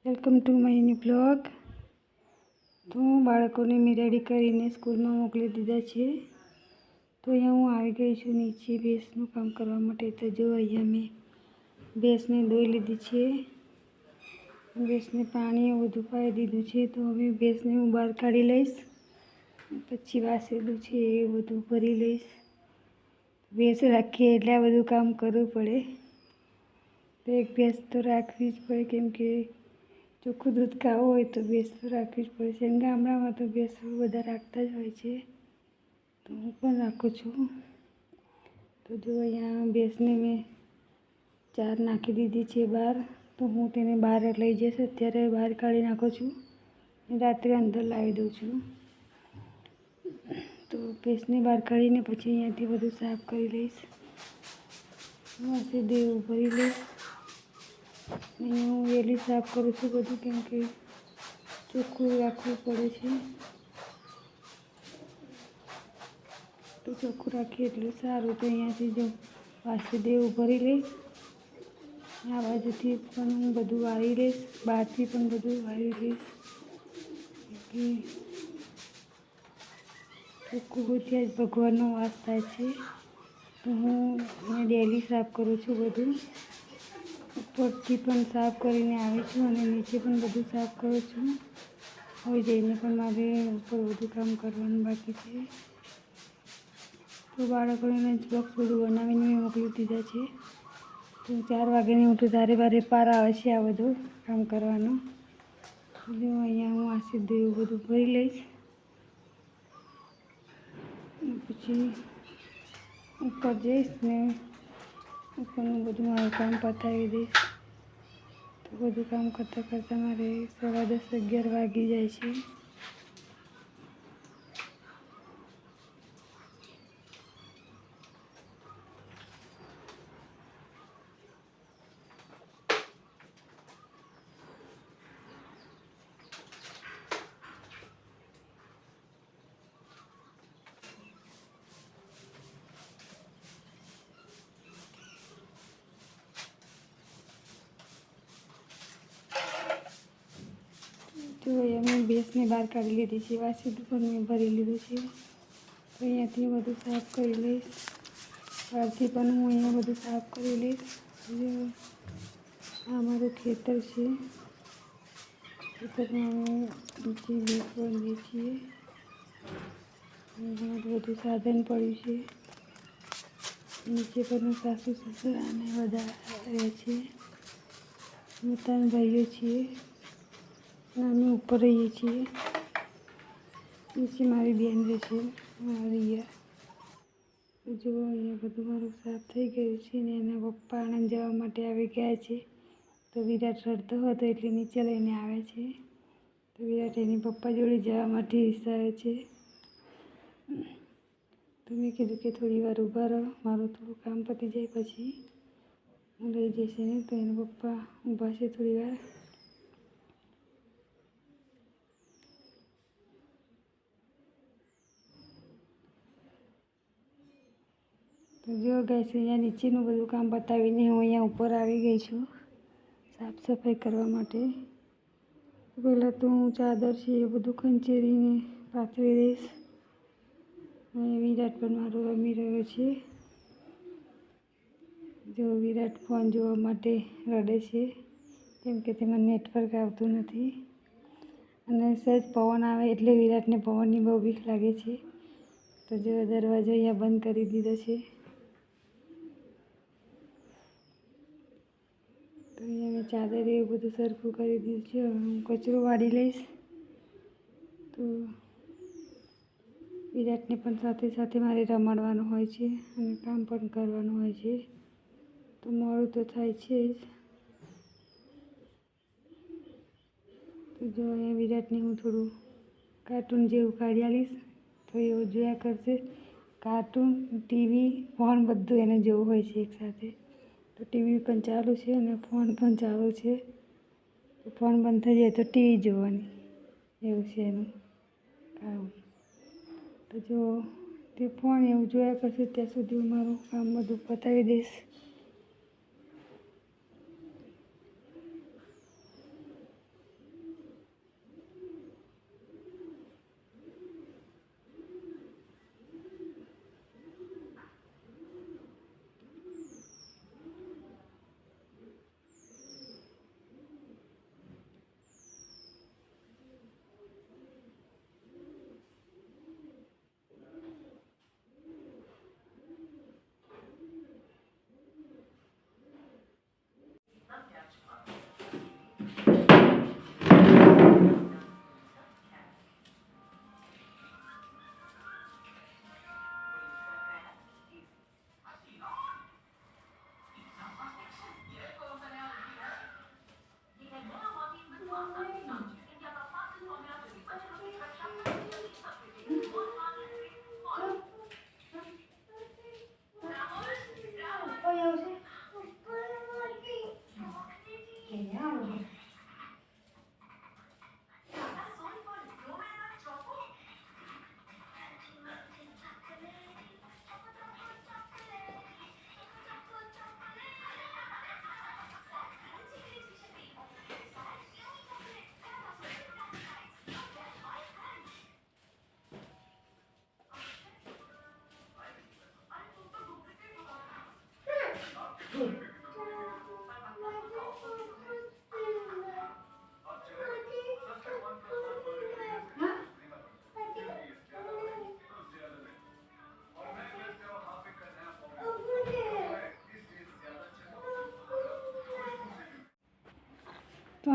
Welcome to my new blog. તો બાળકોને મેં રેડી કરીને સ્કૂલમાં મોકલી દીધા છે. તો અહીંયા હું આવી ગઈ છું નીચે ભેંસનું કામ કરવા માટે. તો જો અહીંયા મેં ભેંસને ધોઈ લીધી છે, ભેંસને પાણી બધું પાઈ દીધું છે. તો હવે ભેંસને હું બહાર કાઢી લઈશ, પછી વાસેલું છે એ બધું ભરી લઈશ. ભેંસ રાખીએ એટલે આ બધું કામ કરવું પડે. તો એક ભેંસ તો રાખવી જ પડે, કેમ કે ચોખ્ખું દૂધ ખાવું હોય તો ભેંસ તો રાખવી જ પડે છે. ગામડામાં તો ભેંસો બધા રાખતા જ હોય છે, તો હું પણ રાખું છું. તો જો અહીંયા ભેંસને મેં ચાર નાખી દીધી છે બહાર. તો હું તેને બહાર લઈ જઈશ. અત્યારે બહાર કાઢી નાખું છું, રાત્રે અંદર લાવી દઉં છું. તો ભેંસને બહાર કાઢીને પછી અહીંયાથી બધું સાફ કરી લઈશ, સીધે એવું ભરી લઈશ. અહીંયા હું વહેલી સાફ કરું છું બધું, કેમ કે ચોખ્ખું રાખવું પડે છે. તો ચોખ્ખું રાખીએ એટલું સારું. તો અહીંયાથી જો વાસી એવું ભરી લઈશ. આ બાજુથી પણ હું બધું વાળી લઈશ, બહારથી પણ બધું વાળી લઈશ. ચોખ્ખું હોય ત્યાં જ ભગવાનનો વાસ થાય છે. તો હું અહીંયા ડેલી સાફ કરું છું બધું. ઉપરથી પણ સાફ કરીને આવી છું અને નીચે પણ બધું સાફ કરું છું. હવે જઈને પણ મારે ઉપર બધું કામ કરવાનું બાકી છે. તો બાળકોને લંચ બોક્સ બધું બનાવીને મેં મોકલી દીધા છે. તો 4 વાગ્યાની ઉઠું ત્યારે મારે પાર આવે છે આ બધું કામ કરવાનું. જો અહીંયા હું આ સીધું એવું બધું ભરી લઈશ, પછી ઉપર જઈશ ને ઉપરનું બધું મારું કામ પતાવી દઈશ. તો બધું કામ કરતાં કરતાં મારે 10:15-11 વાગી જાય છે. તો અહીંયા મેં ભેંસને બહાર કાઢી લીધી છે, વાસીદું પણ મેં ભરી લીધું છે. તો અહીંયાથી બધું સાફ કરી લઈશ, બહારથી પણ હું અહીંયા બધું સાફ કરી લઈશ. આ મારું ખેતર છે, ખેતરમાં અમે નીચે ભેંસ બાંધીએ છીએ. બધું સાધન પડ્યું છે. નીચે પણ સાસુ સસરા અને બધા રહે છે. અમે 3 ભાઈઓ છીએ, અમે ઉપર રહીએ છીએ. નીચે મારી બેન રહે છે, રિયા. જો અહીંયા બધું મારું સાફ થઈ ગયું છે ને એના પપ્પા આણંદ જવા માટે આવી ગયા છે. તો વિરાટ રડતો હતો એટલે નીચે લઈને આવે છે. તો વિરાટ એની પપ્પા જોડે જવા માટે ઈચ્છાવે છે. તો મેં કીધું કે થોડી વાર ઊભા રહો, મારું થોડું કામ પતી જાય પછી હું લઈ જઈશ ને. તો એના પપ્પા ઊભા છે થોડી વાર. તો જો ગાઈસ, અહીંયા નીચેનું બધું કામ બતાવીને હું અહીંયા ઉપર આવી ગઈ છું સાફ સફાઈ કરવા માટે. પહેલાં તો હું ચાદર છે એ બધું ખંચેરીને પાથરી દઈશ. અને વિરાટ પણ મારો રમી રહ્યો છે. જો વિરાટ ફોન જોવા માટે રડે છે, કેમ કે તેમાં નેટવર્ક આવતું નથી. અને સહેજ પવન આવે એટલે વિરાટને પવનની બહુ બીક લાગે છે. તો જો દરવાજો અહીંયા બંધ કરી દીધો છે. તો અહીંયા મેં ચાદર એવું બધું સરખું કરી દીધું છે. હવે હું કચરો વાળી લઈશ. તો વિરાટને પણ સાથે સાથે મારે રમાડવાનું હોય છે અને કામ પણ કરવાનું હોય છે. તો મોડું તો થાય છે જ. તો જો અહીંયા વિરાટને હું થોડું કાર્ટૂન જેવું કાઢી આવીશ, તો એવું જોયા કરશે. કાર્ટૂન, ટીવી, ફોન બધું એને જોવું હોય છે એકસાથે. તો ટીવી પણ ચાલુ છે અને ફોન પણ ચાલુ છે. તો ફોન બંધ થઈ જાય તો ટીવી જોવાની, એવું છે એનું કામ. તો જો તે ફોન એવું જોયા કરશે ત્યાં સુધી હું મારું કામ બધું પતાવી દઈશ.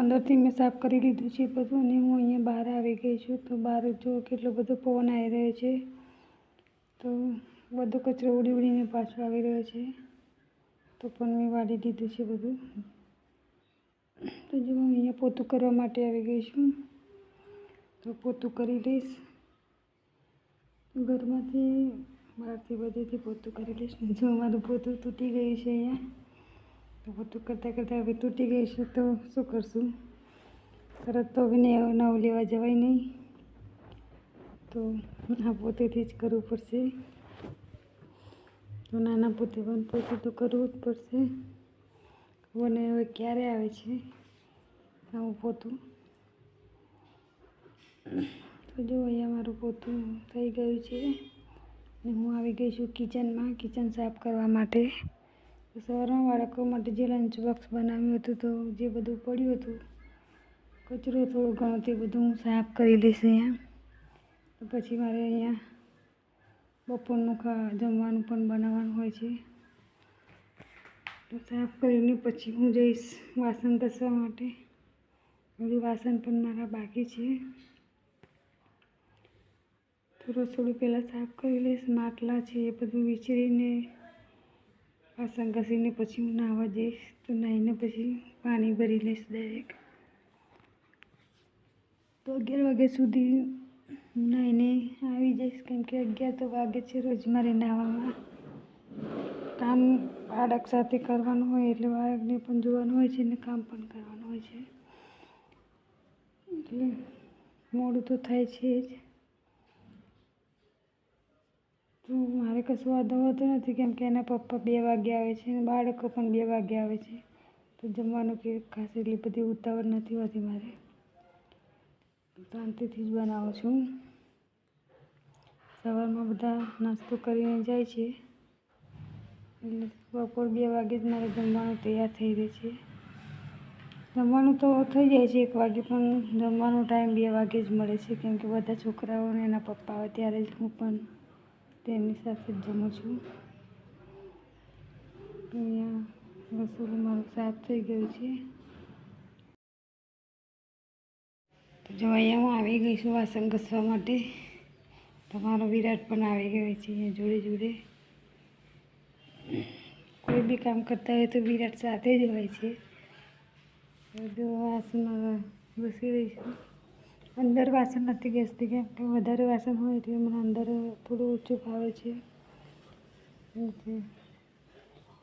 અંદરથી મેં સાફ કરી લીધું છે બધું, અને હું અહીંયા બહાર આવી ગઈ છું. તો બહાર જો કેટલો બધો પવન આવી રહ્યો છે, તો બધો કચરો ઉડી ઉડીને પાછો આવી રહ્યો છે. તો પણ મેં વાળી દીધું છે બધું. તો જો હું અહીંયા પોતું કરવા માટે આવી ગઈ છું, તો પોતું કરી લઈશ ઘરમાંથી, બહારથી બધેથી પોતું કરી લઈશ. જો મારું પોતું તૂટી ગયું છે અહીંયા, તો પોતું કરતાં કરતાં હવે તૂટી ગયું છે, તો શું કરશું? તરત તો હવે નવું લેવા જવાય નહીં, તો આ પોતેથી જ કરવું પડશે. તો નાના પોતે પણ પોતું તો કરવું જ પડશે. અને હવે ક્યારે આવે છે નવું પોતું? તો જો અહીંયા મારું પોતું થઈ ગયું છે, અને હું આવી ગઈ છું કિચનમાં, કિચન સાફ કરવા માટે. તો સવારમાં બાળકો માટે જે લંચ બોક્સ બનાવ્યું હતું, તો જે બધું પડ્યું હતું કચરો થોડો ઘણો, તે બધું હું સાફ કરી લઈશ અહીંયા. તો પછી મારે અહીંયા બપોરનું જમવાનું પણ બનાવવાનું હોય છે. તો સાફ કરીને પછી હું જઈશ વાસણ ઘસવા માટે. હજુ વાસણ પણ મારા બાકી છે, તો રસોડું પહેલાં સાફ કરી લઈશ. માટલા છે એ બધું વિચારીને વાસણ ઘસીને પછી હું નાહવા જઈશ. તો નાહીને પછી પાણી ભરી લઈશ ડાયરેક્ટ. તો 11 વાગ્યા સુધી નાહીને આવી જઈશ, કેમ કે 11 તો વાગે છે રોજ મારે નાહવામાં. કામ બાળક સાથે કરવાનું હોય, એટલે બાળકને પણ જોવાનું હોય છે, અને કામ પણ કરવાનું હોય છે, એટલે મોડું તો થાય છે જ. તો મારે કશું વાંધો હોતો નથી, કેમ કે એના પપ્પા 2 વાગે આવે છે, અને બાળકો પણ 2 વાગે આવે છે. તો જમવાનું કે ખાસ એટલી બધી ઉતાવળ નથી હોતી મારે, શાંતિથી જ બનાવું છું. સવારમાં બધા નાસ્તો કરીને જાય છે, એટલે બપોર 2 વાગે જ મારે જમવાનું તૈયાર થઈ રહે છે. જમવાનું તો થઈ જાય છે 1 વાગે, પણ જમવાનો ટાઈમ 2 વાગે જ મળે છે, કેમ કે બધા છોકરાઓને એના પપ્પા આવે ત્યારે જ હું પણ તેમની સાથે જ જમું છું. અહીંયા રસોડું મારું સાફ થઈ ગયું છે. તો જો અહીંયા હું આવી ગઈ છું વાસણ ઘસવા માટે. તો મારો વિરાટ પણ આવી ગયો છે અહીંયા જોડે જોડે. કોઈ બી કામ કરતા હોય તો વિરાટ સાથે જ હોય છે. જો વાસણ ઘસી રહી છું. અંદર વાસણ નથી ઘસતી, કેમ કે વધારે વાસણ હોય એટલે મને અંદર થોડું ઓછું ફાવે છે.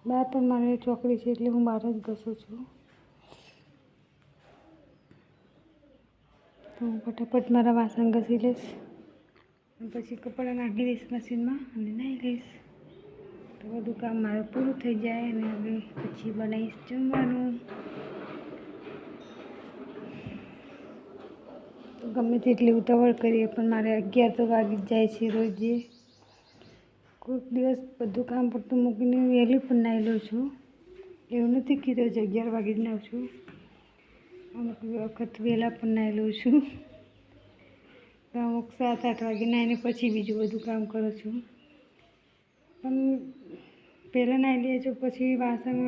બહાર પણ મારે ચોકડી છે, એટલે હું બહાર જ ઘસું છું. તો હું ફટાફટ મારા વાસણ ઘસી લઈશ, પછી કપડાં નાખી દઈશ મશીનમાં, અને નાહી લઈશ. તો બધું કામ મારું પૂરું થઈ જાય, અને હવે પછી બનાવીશ જમવાનું. તો ગમે તેટલી ઉતાવળ કરીએ પણ મારે 11 તો વાગી જ જાય છે રોજે. કોઈક દિવસ બધું કામ પડતું મૂકીને વહેલી પણ નાહી લઉં છું. એવું નથી કે રોજ 11 વાગે જ નાહું છું, અમુક વખત વહેલા પણ નાહી લઉં છું. તો અમુક 7-8 વાગે નાહીને પછી બીજું બધું કામ કરું છું. પણ પહેલાં નાહી લઈએ છો, પછી વાસણ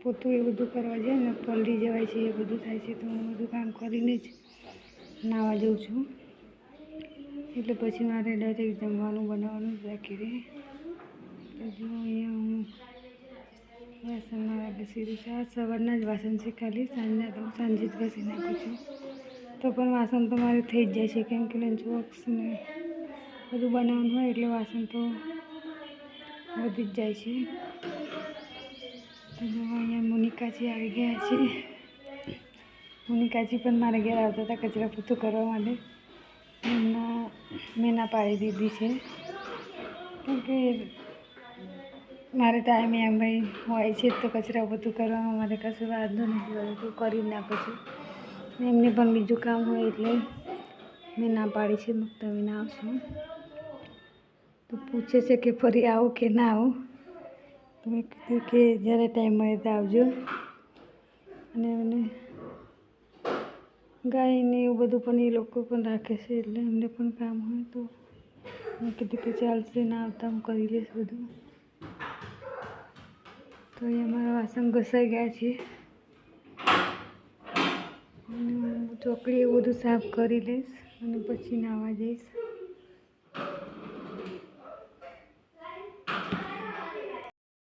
પોતું એ બધું કરવા જાય ને, પલળી જવાય છે, એ બધું થાય છે. તો હું બધું કામ કરીને જ નાહવા જાઉં છું, એટલે પછી મારે ડાયરેક્ટ જમવાનું બનાવવાનું જ બાકી રહે. તો જો અહીંયા હું વાસણ મારા ઘસી દઉં છું. આ સવારના જ વાસણ છે, ખાલી સાંજના તો સાંજે જ ઘસી નાખું છું. તો પણ વાસણ તો મારે થઈ જ જાય છે, કેમ કે લંચ બોક્સ ને બધું બનાવવાનું હોય, એટલે વાસણ તો વધી જ જાય છે. તો જો અહીંયા મોનિકાજી આવી ગયા છે. મોનિકાજી પણ મારા ઘેર આવતા હતા કચરા પોતું કરવા માટે. મેં ના પાડી દીધી છે, કેમ કે મારે ટાઈમે એમ ભાઈ હોય છે, તો કચરા પોતું કરવામાં મારે કશું વાંધો નથી હોતો, તો કરી નાખું છું. એમને પણ બીજું કામ હોય, એટલે મેં ના પાડી છે, તમે ના આવશો. તો પૂછે છે કે ફરી આવું કે ના આવું. તો મેં કીધું કે જ્યારે ટાઈમ મળે તો આવજો. અને એમને ગાયને એવું બધું પણ એ લોકો પણ રાખે છે, એટલે એમને પણ કામ હોય, તો મેં કીધું કે ચાલશે, ના આવતા હું કરી લઈશ બધું. તો અહીંયા મારા વાસણ ઘસાઈ ગયા છે. ચોકડી એવું બધું સાફ કરી લઈશ અને પછી નાહવા જઈશ.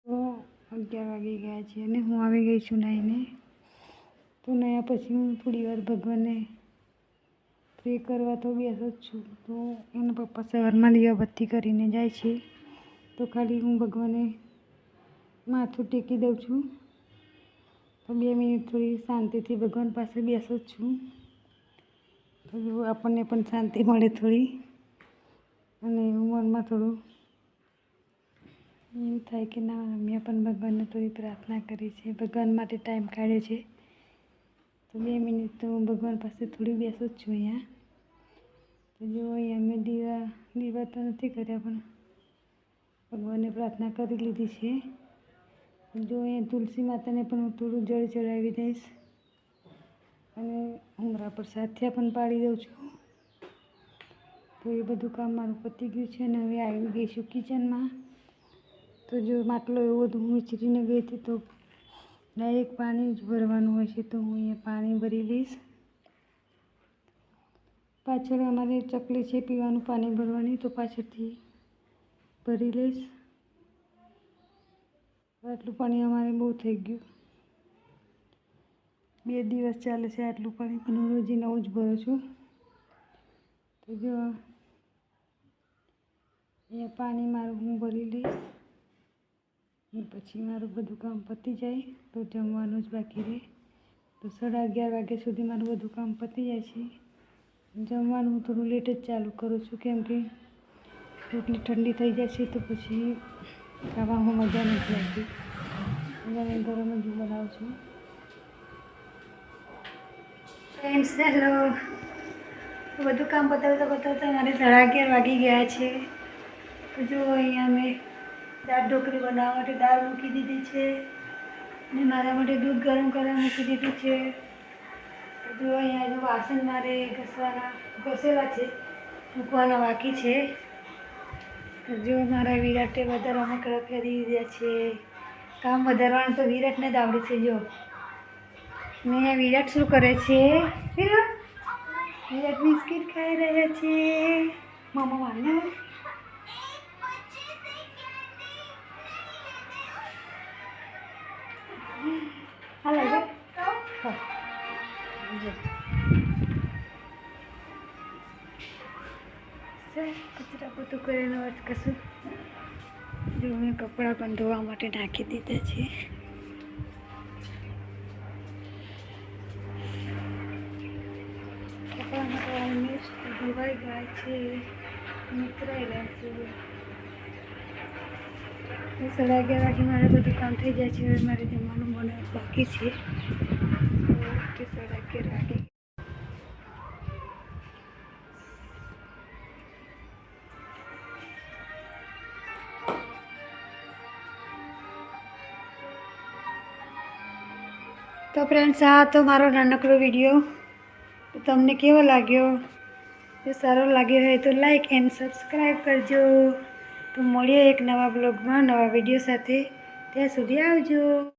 તો 11 વાગી ગયા છે અને હું આવી ગઈ છું નાહીને. તો નાહ્યા પછી હું થોડી વાર ભગવાનને પ્રે કરવા તો બેસો જ છું. તો એના પપ્પા સવારમાં દીવાબત્તી કરીને જાય છે, તો ખાલી હું ભગવાનને માથું ટેકી દઉં છું. તો 2 મિનિટ થોડી શાંતિથી ભગવાન પાસે બેસો જ છું. તો આપણને પણ શાંતિ મળે થોડી, અને મનમાં થોડું એવું થાય કે ના, મેં પણ ભગવાનને થોડી પ્રાર્થના કરી છે, ભગવાન માટે ટાઈમ કાઢ્યો છે. તો 2 મિનિટ તો હું ભગવાન પાસે થોડી બેસો જ છું અહીંયા. તો જો અહીંયા મેં દીવા તો નથી કર્યા, પણ ભગવાનને પ્રાર્થના કરી લીધી છે. જો અહીંયા તુલસી માતાને પણ હું થોડું જળ ચડાવી દઈશ અને ઉમરા પર સાથિયા પણ પાડી દઉં છું. તો એ બધું કામ મારું પતી ગયું છે અને હવે આવી ગઈ છું કિચનમાં. તો જો માટલો એવો બધું હું વિચારીને ગઈ હતી, તો ડાયરેક્ટ પાણી જ ભરવાનું હોય છે, તો હું અહીંયા પાણી ભરી લઈશ. પાછળ અમારે ચકલી છે પીવાનું પાણી ભરવાની, તો પાછળથી ભરી લઈશ. આટલું પાણી અમારે બહુ થઈ ગયું. 2 દિવસ ચાલે છે આટલું પાણી, પણ હું રોજે નવું જ ભરું છું. તો જો અહીંયા પાણી મારું હું ભરી લઈશ અને પછી મારું બધું કામ પતી જાય તો જમવાનું જ બાકી રહે. તો 11:30 વાગ્યા સુધી મારું બધું કામ પતી જાય છે. જમવાનું હું થોડું લેટ જ ચાલુ કરું છું, કેમ કે રોટલી ઠંડી થઈ જાય છે તો પછી ખાવામાં મજા નથી આવતી. ગરમ જ બનાવું છું. Friends, hello. બધું કામ પતાવતા મારે 11:30 વાગી ગયા છે. તો જો અહીંયા મેં દાળ ઢોકળી બનાવવા માટે દાળ મૂકી દીધી છે અને મારા માટે દૂધ ગરમ કરવા મૂકી દીધું છે. તો જો અહીંયા જો વાસણ મારે ઘસેલા છે, મૂકવાના બાકી છે. તો જો મારા વિરાટે વધારામાં કડા કરી દીધા છે. કામ વધારવાનું તો વિરાટને જ આવડે છે. જો ને અહીંયા વિરાટ શું કરે છે? વિરાટ બિસ્કિટ ખાઈ રહ્યા છે. મામા માને હાલો જો કચરા પોતું કરીને વાત કરશું. જો મેં કપડાં પણ ધોવા માટે નાખી દીધા છે. કપડાં માટે ઓલમોસ્ટ ધોવાઈ ગયા છે, નીકળાયેલા છે. 11:30 વાગે મારે બધું કામ થઈ જાય છે. હવે મારે જમવાનું બનાવવાનું બાકી છે. 11:30 વાગે તો ફ્રેન્ડ્સ, આ તો મારો નાનકડો વિડીયો. તો તમને કેવો લાગ્યો? જો સારો લાગ્યો હોય તો લાઈક એન્ડ સબસ્ક્રાઈબ કરજો. તો મળીએ એક નવા બ્લોગમાં નવા વિડીયો સાથે. ત્યાં સુધી આવજો.